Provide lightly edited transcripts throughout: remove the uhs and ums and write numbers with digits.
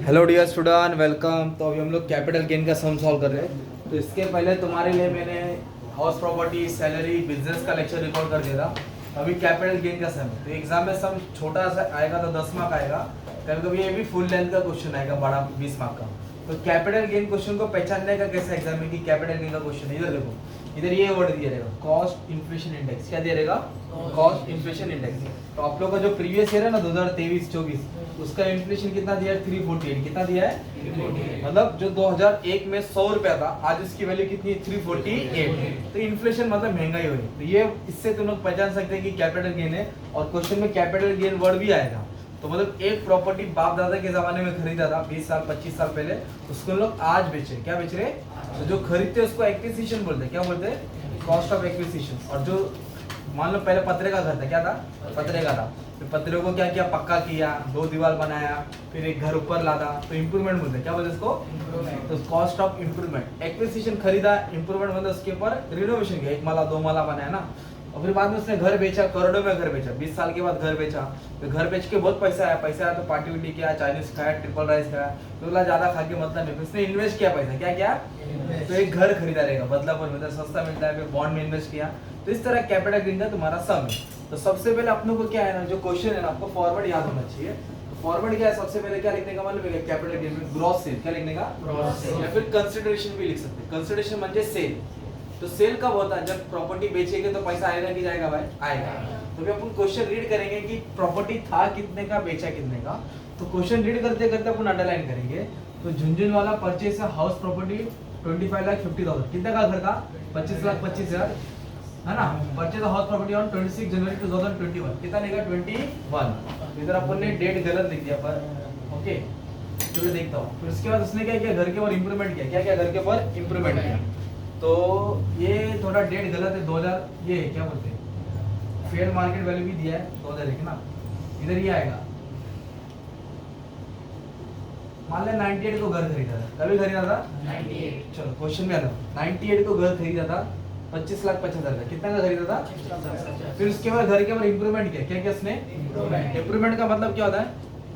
Hello dear student, welcome. तो अभी हम लोग कैपिटल गेन का सम सॉल्व कर रहे हैं। तो इसके पहले तुम्हारे लिए मैंने हाउस प्रॉपर्टी, सैलरी, बिजनेस का लेक्चर रिकॉर्ड कर दिया था। अभी कैपिटल गेन का सम है। तो एग्जाम में सम छोटा सा आएगा तो 10 मार्क आएगा, कभी कभी ये भी फुल लेंथ का क्वेश्चन आएगा, बड़ा 20 मार्क का। तो कैपिटल गेन क्वेश्चन को पहचानने का कैसा एग्जाम में कि कैपिटल गेन का क्वेश्चन है। इधर देखो, इधर ये वर्ड दिया रहेगा, कॉस्ट इन्फ्लेशन इंडेक्स। क्या दिया रहेगा? Cost inflation index. तो आप लोग का जो प्रीवियस ईयर है ना 2023-24, उसका इन्फ्लेशन कितना दिया है? 348। कितना दिया है? 348। मतलब जो 2001 में 100 रुपया था, आज उसकी वैल्यू कितनी है? 348। तो इन्फ्लेशन मतलब महंगाई हुई। तो ये इससे तुम लोग पहचान सकते हैं कि कैपिटल गेन है। और क्वेश्चन में कैपिटल गेन वर्ड भी आएगा। तो मतलब एक प्रॉपर्टी बाप दादा के जमाने में खरीदा था 20 साल 25 साल पहले, उसको लोग आज बेच रहे। क्या बेच रहे? तो जो खरीदते हैं उसको एक्विजिशन बोलते हैं। क्या बोलते हैं? Cost of acquisition. और जो मान लो पहले पत्रे का घर था, क्या था? पत्रे का था। फिर पत्रे को क्या किया? पक्का किया, 2 दीवार बनाया, फिर एक घर ऊपर लादा, तो इंप्रूवमेंट बोलते हैं। क्या बोलते हैं इसको? तो कॉस्ट ऑफ इंप्रूवमेंट। एक्विजिशन खरीदा, इंप्रूवमेंट मतलब उसके ऊपर रिनोवेशन किया, 1 माला 2 माला बनाया ना। और फिर बाद में उसने घर बेचा, करोड़ों में घर बेचा, 20 साल के बाद घर बेचा। तो घर बेच के बहुत पैसा आया तो पार्टी वार्टी किया, चाइनीज खाया, ट्रिपल राइस खाया। तो बोला ज्यादा खा के मतलब नहीं, उसने इन्वेस्ट किया पैसा। क्या किया? तो एक घर खरीदा रहेगा, बदलापुर में सस्ता मिलता है, फिर बॉन्ड में इन्वेस्ट किया। तो इस तरह कैपिटल गेन का तुम्हारा सम है। तो सबसे पहले अपनों को क्या है ना, जो क्वेश्चन है ना, आपको फॉरवर्ड याद होना चाहिए। तो फॉरवर्ड क्या है? सबसे पहले क्या लिखने का मतलब है? कैपिटल गेन में ग्रॉस सेल। क्या लिखने का? Gross sale. या फिर कंसिडरेशन भी लिख सकते हैं। कंसिडरेशन म्हणजे सेल। तो सेल कब होता है? जब प्रॉपर्टी बेचेंगे तो पैसा आएगा कि जाएगा भाई? आएगा। तो अभी अपन क्वेश्चन रीड करेंगे कि प्रॉपर्टी था कितने का, बेचा कितने का। तो क्वेश्चन रीड करते करते अपन अंडरलाइन करेंगे। तो झुंझुनवाला परचेस हाउस प्रॉपर्टी 25,50,000। कितने का घर था? 25,25,000 है ना। परचेज हाउस प्रॉपर्टी ऑन 26 जनवरी 2021। कितना लेगा? 21। इधर अपन ने डेट गलत लिख दिया पर ओके। चलो देखता हूँ। फिर उसके बाद उसने क्या किया? घर के ऊपर इंप्रूवमेंट किया। क्या किया? घर के ऊपर इंप्रूवमेंट किया। तो ये थोड़ा डेट गलत है, 2000 ये क्या बोलते हैं, फेयर मार्केट वैल्यू भी दिया है 2001 ना। इधर ये आएगा, मान ले 98 को घर खरीदा था। कभी खरीदा था? 98। चलो क्वेश्चन में आता, 98 को घर खरीदा था 25,50,000 का। कितना का खरीदा था? फिर उसके बाद घर के ऊपर इंप्रूवमेंट किया। क्या किया उसने? इंप्रूवमेंट का मतलब क्या होता है?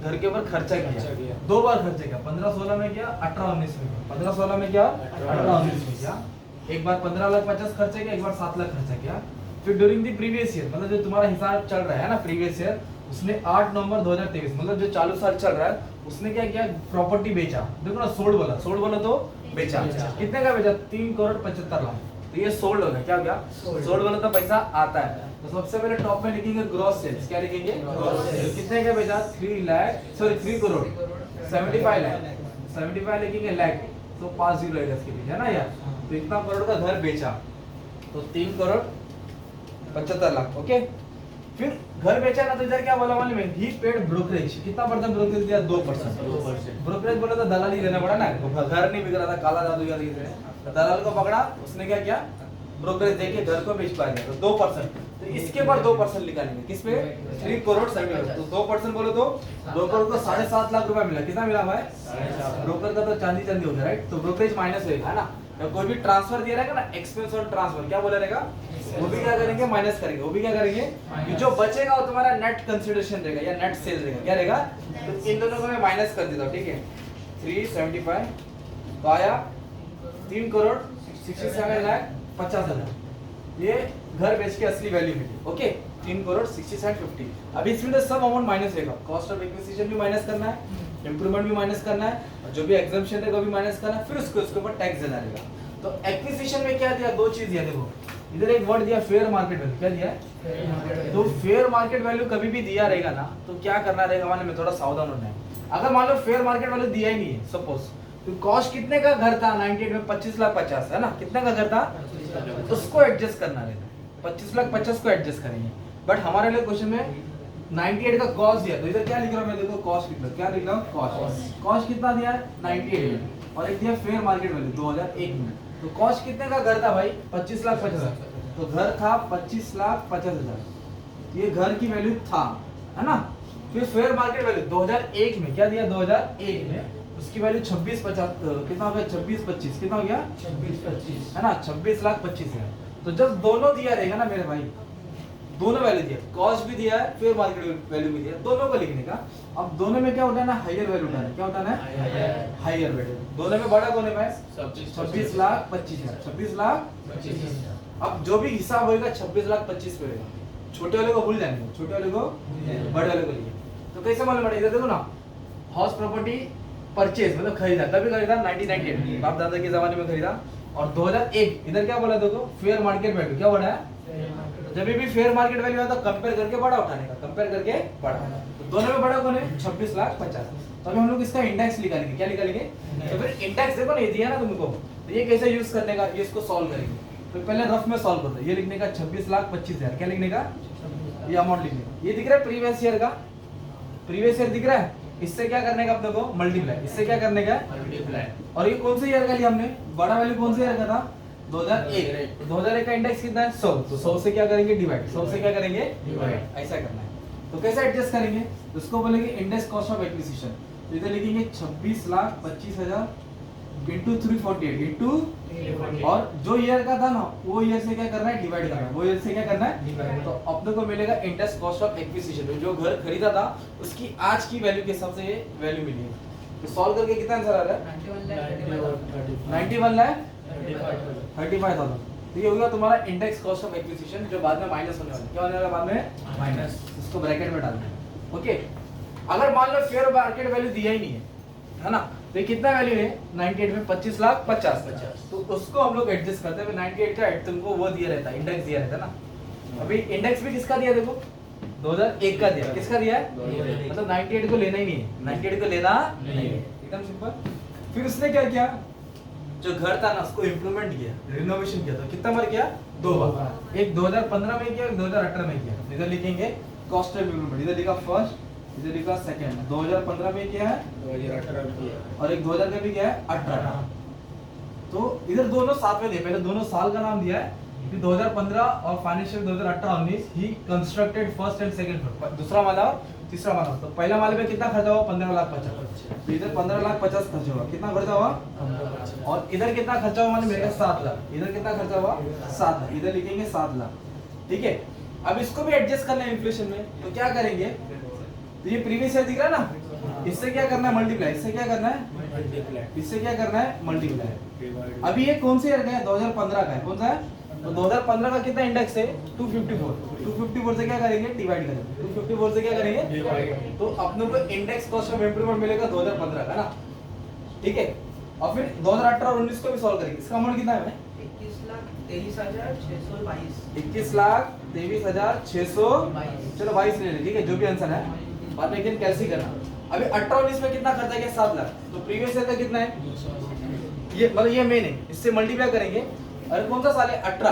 घर के ऊपर खर्चा किया। 2 बार खर्चा किया, 15-16 में किया, 18-19 में किया। 15-16 में किया, 18-19 में किया। एक बार 15,50,000 खर्चा किया, एक बार 7 लाख खर्चा किया। फिर ड्यूरिंग द प्रीवियस ईयर, मतलब जो तुम्हारा हिसाब चल रहा है ना प्रीवियस ईयर, उसने 8 नवंबर 2023, मतलब जो चालू साल चल रहा है, उसने क्या किया? प्रॉपर्टी बेचा। देखो ना, सोल्ड बोला तो बेचा। कितने का बेचा? 3,75,00,000। तो ये सोल्ड हो गया। क्या हो गया? सोल्ड बोला तो पैसा आता है। तो सबसे पहले टॉप में लिखेंगे ग्रॉस सेल्स। क्या लिखेंगे? कितने का बेचा? 3 करोड़ 75 लाख। 75 लिखेंगे लाख, तो 5 जीरो लगेगा इसके पीछे, है ना यार। तो इतना करोड़ का घर बेचा, तो 3,75,00,000। ओके। फिर घर बेचा ना, तो इधर क्या बोला मालूम है? ही पेड ब्रोकरेज। कितना परसेंट ब्रोकरेज दिया? 2%। ब्रोकरेज बोला तो दलाली देना पड़ा ना, घर नहीं बिक रहा था, काला जादू या दलाल को पकड़ा, उसने क्या किया? ब्रोकरेज देके घर को बेच पा गया। तो 2%। तो इसके बाद 2% निकालेंगे। किस पे? 3 करोड़ 70। तो 2% बोलो तो 2 करोड़ को 7.5 लाख रुपया मिला। कितना मिला भाई? ब्रोकर का तो चांदी हो गया, राइट। तो ब्रोकरेज माइनस होगा, है ना। या कोई भी ट्रांसफर दिया रहेगा ना, एक्सपेंस और ट्रांसफर, क्या बोला रहेगा? वो भी क्या करेंगे? माइनस करेंगे। वो भी क्या करेंगे? कि जो बचेगा वो तुम्हारा नेट कंसिडरेशन रहेगा या नेट सेल रहेगा। क्या रहेगा? तो इन दोनों को मैं माइनस कर देता हूँ, ठीक है। 375 तो आया 3 करोड़ 67,50,000। ये घर बेच के असली वैल्यू मिली। ओके, 3 करोड़ 67,50। अभी इसमें तो सब अमाउंट माइनस रहेगा। कॉस्ट ऑफ एक्विजिशन भी माइनस करना है, इंप्रूवमेंट भी माइनस करना है, और जो भी एग्जम्पशन है वो भी माइनस करना है। फिर उसके ऊपर टैक्स देना रहेगा। तो एक्विजिशन में क्या दिया? 2 चीज दिया। देखो इधर एक वर्ड दिया, फेयर मार्केट वैल्यू। क्या दिया है? तो फेयर मार्केट वैल्यू कभी भी दिया रहेगा ना, तो क्या करना रहेगा माने में? थोड़ा सावधान होना है। अगर मान लो फेयर मार्केट वैल्यू दिया ही नहीं है, सपोज, तो कॉस्ट कितने का घर था 98 में? 25,50,000, है ना। कितने का घर था? उसको एडजस्ट करना रहेगा। 25,50,000 को एडजस्ट करेंगे। बट हमारे लिए क्वेश्चन में 98 का कॉस्ट दिया, तो इधर क्या लिख रहा हूं मैं? देखो कॉस्ट लिख रहा हूं। क्या लिख रहा हूं? कॉस्ट। कॉस्ट कितना दिया है? 98 में। और एक दिया फेयर मार्केट वैल्यू 2001 में। तो कॉस्ट कितने का घर था भाई? 25,50,000। तो घर था 25,50,000। ये घर की वैल्यू था, है ना। फिर फेयर मार्केट वैल्यू 2001 में क्या दिया? 2001 में उसकी वैल्यू 26,50 कितना हो गया? 26,25 कितना हो गया? 26,25 है ना, 26,25,000। तो जब दोनों दिया रहेगा ना मेरे भाई, दोनों वैल्यू दिया, कॉस्ट भी दिया है, फेयर मार्केट वैल्यू भी दिया, दोनों को लिखने का। अब दोनों में क्या उठाना है, हायर वैल्यू उठाना है। क्या उठाना है, हायर वैल्यू। दोनों में बड़ा कौन है भाई, 26 लाख 25 हजार, 26 लाख 25 हजार। अब जो भी हिसाब होगा 26 लाख 25 पे होगा, छोटे वाले को भूल जाएंगे, छोटे वाले को बड़े वाले को लिए। तो कैसे मालूम पड़ेगा, इधर देखो ना, हाउस प्रॉपर्टी परचेज मतलब खरीदा, कभी खरीदा 1998 बाप दादा के जमाने में खरीदा, और 2001 इधर क्या बोला देखो, फेयर मार्केट वैल्यू। क्या बोला है, जब भी फेयर मार्केट वैल्यू आता है तो कंपेयर करके बड़ा उठाने का, कंपेयर करके बड़ा। तो दोनों में बड़ा कौन है, 26 लाख 50। तो अभी हम लोग इसका इंडेक्स निकालेंगे। क्या निकालेंगे, तो फिर इंडेक्स देखो ना, ये दिया ना तुमको, तो ये कैसे यूज करने का, ये इसको सॉल्व करेंगे। तो पहले रफ में सॉल्व करते हैं। ये लिखने का 26 लाख 25 हजार, क्या लिखने का, ये अमाउंट लिखने का। ये दिख रहा है प्रीवियस ईयर का, प्रीवियस ईयर दिख रहा है, इससे क्या करने का अपने को, मल्टीप्लाई। इससे क्या करने का, मल्टीप्लाई। और ये कौन से ईयर का लिया हमने, बड़ा वैल्यू कौन से ईयर का था, 2001। 2001 का इंडेक्स कितना है, 100। तो 100 से क्या करेंगे, डिवाइड। 100 से क्या करेंगे, डिवाइड। ऐसा करना है। तो कैसे एडजस्ट करेंगे, उसको बोलेंगे इंडेक्स कॉस्ट ऑफ एक्विजिशन। तो इधर लिखेंगे 26 लाख 25 हजार इंटू 348 इंटू, और जो ईयर का था ना वो ईयर से क्या करना है, डिवाइड करना है। वो ईयर से क्या करना है, तो अपने को मिलेगा इंडेक्स कॉस्ट ऑफ एक्विजिशन। जो घर खरीदा था उसकी आज की वैल्यू के हिसाब से ये वैल्यू मिली है। तो सॉल्व करके कितना आंसर आ रहा है, 91 लाख 35,000। तो ये हो गया तुम्हारा इंडेक्स कॉस्ट ऑफ एक्विजिशन, जो बाद में माइनस होने वाला है। क्या होने वाला है बाद में, माइनस। इसको ब्रैकेट में डालना है। ओके, अगर मान लो फेयर मार्केट वैल्यू दिया ही नहीं है ना, तो ये कितना वैल्यू है 98 में, 25 लाख 50। तो उसको हम लोग एडजस्ट करते हैं। 98 का तुमको वो दिया रहता है, इंडेक्स दिया रहता है ना। अभी इंडेक्स भी किसका दिया, देखो 2001 का दिया। किसका दिया है, मतलब 98 को लेना ही नहीं है, 98 को लेना नहीं है, एकदम सिंपल। फिर उसने क्या किया, जो घर था ना उसको इम्प्रूवमेंट किया, रिनोवेशन किया। तो कितना बार किया, 2 बार। एक 2015 में किया, एक 2018 में किया। इधर लिखेंगे कॉस्ट ऑफ इम्प्रूवमेंट, इधर लिखा फर्स्ट, इधर लिखा सेकंड। 2015 में किया है, 2018 में किया, और एक 2000 का भी किया है 18। तो इधर दोनों साथ में दिए, पहले दोनों साल का नाम दिया है कि 2015 और financial 2018-19 he constructed first and second floor, दूसरा माला और तीसरा माला। तो पहला माले में कितना खर्चा हुआ, 15 लाख 50। तो इधर 15 लाख 50 खर्चा हुआ, कितना खर्चा हुआ, और इधर कितना खर्चा हुआ माने मेरे 7 लाख। इधर कितना खर्चा हुआ, 7 लाख। इधर लिखेंगे 7 लाख, ठीक है। अब इसको भी एडजस्ट करना है इन्फ्लेशन में, तो क्या करेंगे, तो ये प्रीवियस ईयर दिख रहा है ना, इससे क्या करना है, मल्टीप्लाई। इससे क्या करना है, मल्टीप्लाई। इससे क्या करना है, मल्टीप्लाई। अभी ये कौन से ईयर का है, 2015 का है। कौन सा है, तो 2015 का कितना इंडेक्स है, 254। 254 से क्या करेंगे, डिवाइड करेंगे। 254 से क्या करेंगे, डिवाइड। तो अपने को इंडेक्स कॉस्ट ऑफ इम्प्रूवमेंट मिलेगा 2015 का ना, ठीक है। और फिर 2018 और 19 को भी सॉल्व करेंगे। इसका अमाउंट कितना है, 21,23,622। 21,23,622। चलो 22 ले ले, ठीक है, जो भी आंसर है बाद में लेकिन कैसे करना। अभी 18-19 में कितना खर्चा किया, 7 लाख। तो प्रीवियस ईयर का कितना है, ये मतलब ये मेन है, इससे मल्टीप्लाई करेंगे। अरे कौन सा साल है, 18।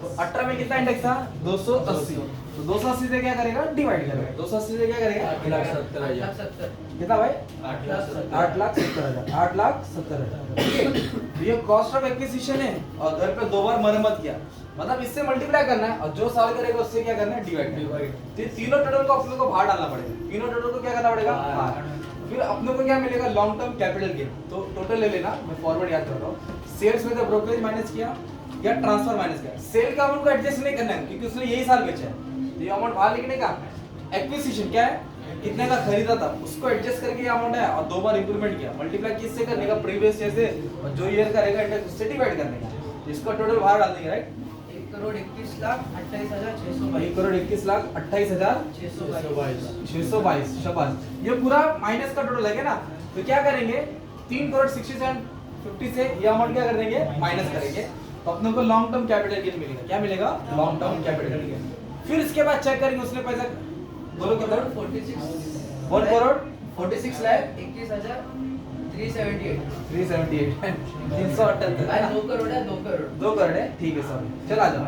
तो 18 में कितना इंडेक्स था, 280। तो 280 से क्या करेगा, डिवाइड करेगा। 280 से क्या करेगा, 8,70,000। कितना भाई, 8,70,000। 8,70,000। तो ये कॉस्ट ऑफ एक्विजिशन है, और घर पे 2 बार मरम्मत किया, मतलब इससे मल्टीप्लाई करना है, और जो साल करेगा उससे क्या करना है, डिवाइड। तो तीनों टोटल को अपने को बाहर डालना पड़ेगा। तीनों टोटल को क्या करना पड़ेगा, बाहर। फिर अपने को क्या मिलेगा, लॉन्ग टर्म कैपिटल गेन। तो टोटल ले लेना, मैं फॉरवर्ड याद कर रहा हूँ। सेल्स में तो ब्रोकरेज माइनस किया या ट्रांसफर माइनस किया। सेल का अमाउंट को एडजस्ट नहीं करना है क्योंकि उसने यही साल बेचा है, तो ये अमाउंट बाहर लिखने का। एक्विजिशन क्या है, कितने का खरीदा था उसको एडजस्ट करके ये अमाउंट है, और 2 बार इंप्रूवमेंट किया। मल्टीप्लाई किससे करने का, प्रीवियस ईयर से, और जो ईयर का रहेगा इंडेक्स उससे डिवाइड करने का। तो इसका टोटल बाहर डाल देंगे, राइट। 1,21,28,622। 1,21,28,622। शाबाश। ये पूरा माइनस का टोटल है ना, तो क्या करेंगे, 3,67,50 से ये अमाउंट क्या कर देंगे, माइनस करेंगे। तो अपने को लॉन्ग टर्म कैपिटल गेन मिलेगा। क्या मिलेगा, लॉन्ग टर्म कैपिटल गेन। फिर इसके बाद चेक करेंगे उसने पैसा, बोलो कितना, 46 लाख 21,378। 378 2 करोड़ है, 2 करोड़। 2 करोड़ है, ठीक है, सॉरी। चल आ जाओ,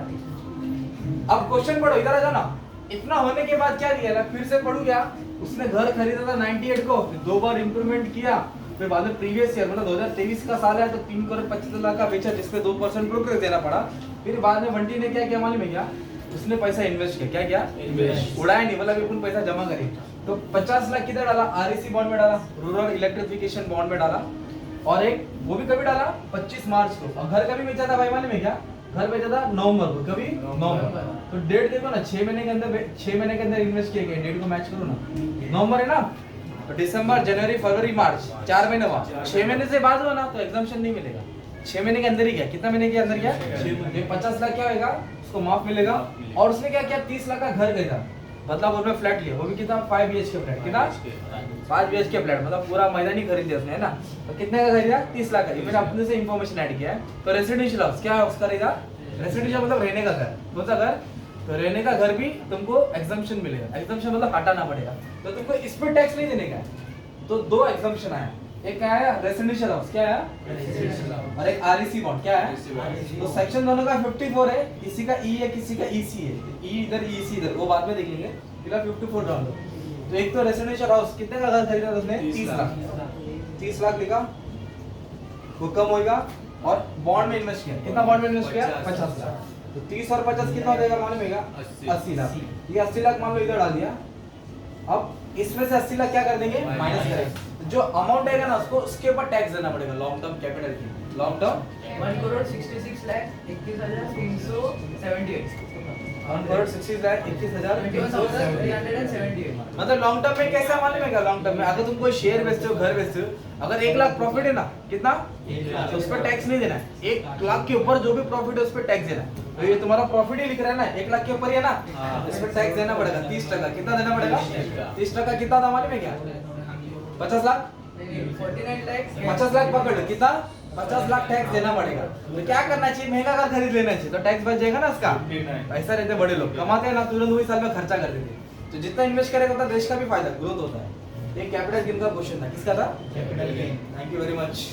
अब क्वेश्चन पढ़ो, इधर आ जाओ ना। इतना होने के बाद क्या दिया ना, फिर से पढ़ू क्या, उसने घर खरीदा था 98 को, 2 बार इंप्रूवमेंट किया। फिर बाद में प्रीवियस ईयर मतलब 2023 का साल है, तो 3,25,00,000 का बेचा, जिसपे 2% ब्रोकरेज देना पड़ा। फिर बाद में बंटी ने क्या किया मालूम है क्या, उसने पैसा इन्वेस्ट किया। क्या किया, इन्वेस्ट। उड़ाया नहीं, मतलब अपन पैसा जमा करें। तो 50 लाख किधर डाला, आरईसी बॉन्ड में डाला, रूरल इलेक्ट्रिफिकेशन बॉन्ड में डाला, और एक वो भी कभी डाला 25 मार्च को। और घर का भी बेचा था भाई मालूम है क्या, घर बेचा था नवंबर को, कभी नवंबर। तो डेट देखो ना, 6 महीने के अंदर, 6 महीने के अंदर इन्वेस्ट किए गए, डेट को मैच करो ना। नवंबर है ना, तो दिसंबर, जनवरी, फरवरी, मार्च, 4 महीने हुआ। 6 महीने से बाद हुआ ना तो एग्जाम्पशन नहीं मिलेगा। 6 महीने के अंदर ही गया, कितना महीने के अंदर गया, 50 लाख क्या होगा उसको माफ मिलेगा। और उसने क्या किया, 30 लाख का घर खरीदा, मतलब उसमें फ्लैट लिया, वो भी कितना 5 BHK फ्लैट, कितना 5 BHK फ्लैट, मतलब पूरा मैदान ही खरीद लिया उसने, है ना। तो कितने का खरीदा, 30 लाख का। मैंने अपने से इंफॉर्मेशन ऐड किया है। तो रेसिडेंशियल हाउस क्या है उसका रहेगा, रेसिडेंशियल मतलब रहने का घर, कौन सा घर, तो रहने का घर भी तुमको एग्जम्पशन मिलेगा। एग्जम्पशन मतलब हटाना पड़ेगा, तो तुमको इस पर टैक्स नहीं देने का है। तो 2 एग्जम्पशन आया, एक क्या आया रेसिडेंशियल हाउस, क्या आया, और एक REC बॉन्ड, क्या है। तो सेक्शन दोनों का 54 है, किसी का E है, किसी का EC है। E इधर, EC इधर, वो बाद में देख लेंगे, फिलहाल 54 डाल दो। तो एक तो रेसिडेंशियल हाउस कितने का घर खरीदा था उसने, 30 लाख, 30 लाख लिखा, वो कम होगा। और बॉन्ड में इन्वेस्ट किया, कितना बॉन्ड में इन्वेस्ट किया, 50 लाख। तो 30 और 50 कितना हो जाएगा मालूम है, 80 लाख। ये 80 लाख मान लो इधर डाल दिया। अब इसमें से 80 लाख क्या कर देंगे, माइनस करेंगे। जो अमाउंट आएगा ना उसको, उसके ऊपर टैक्स देना पड़ेगा, लॉन्ग टर्म कैपिटल की, लॉन्ग टर्म 1,66,21,378 1,61,21,378। मतलब लॉन्ग टर्म में कैसा मालूम है क्या, लॉन्ग टर्म में अगर तुम कोई शेयर बेचते हो, घर बेचते हो, अगर 1 लाख प्रॉफिट है ना, कितना, तो उस पर टैक्स नहीं देना है। 1 लाख के ऊपर जो भी प्रॉफिट है उस पर टैक्स देना है। तो ये तुम्हारा प्रॉफिट ही लिख रहा है ना, 1 लाख के ऊपर ही है ना, इस पर टैक्स देना पड़ेगा 30%। कितना देना पड़ेगा, 30%। कितना था मालूम है क्या, 50 लाख, 49 lakhs 50 लाख पकड़ लो, कितना, 50 लाख टैक्स देना पड़ेगा। तो क्या करना चाहिए, महंगा घर खरीद लेना चाहिए, तो टैक्स बच जाएगा ना उसका। ऐसा रहते बड़े लोग, कमाते हैं ना, तुरंत वही साल में खर्चा कर देते हैं। तो जितना इन्वेस्ट करेगा उतना देश का भी फायदा, ग्रोथ होता है। ये कैपिटल गेन का क्वेश्चन था, किसका था, capital gain. Thank you very much.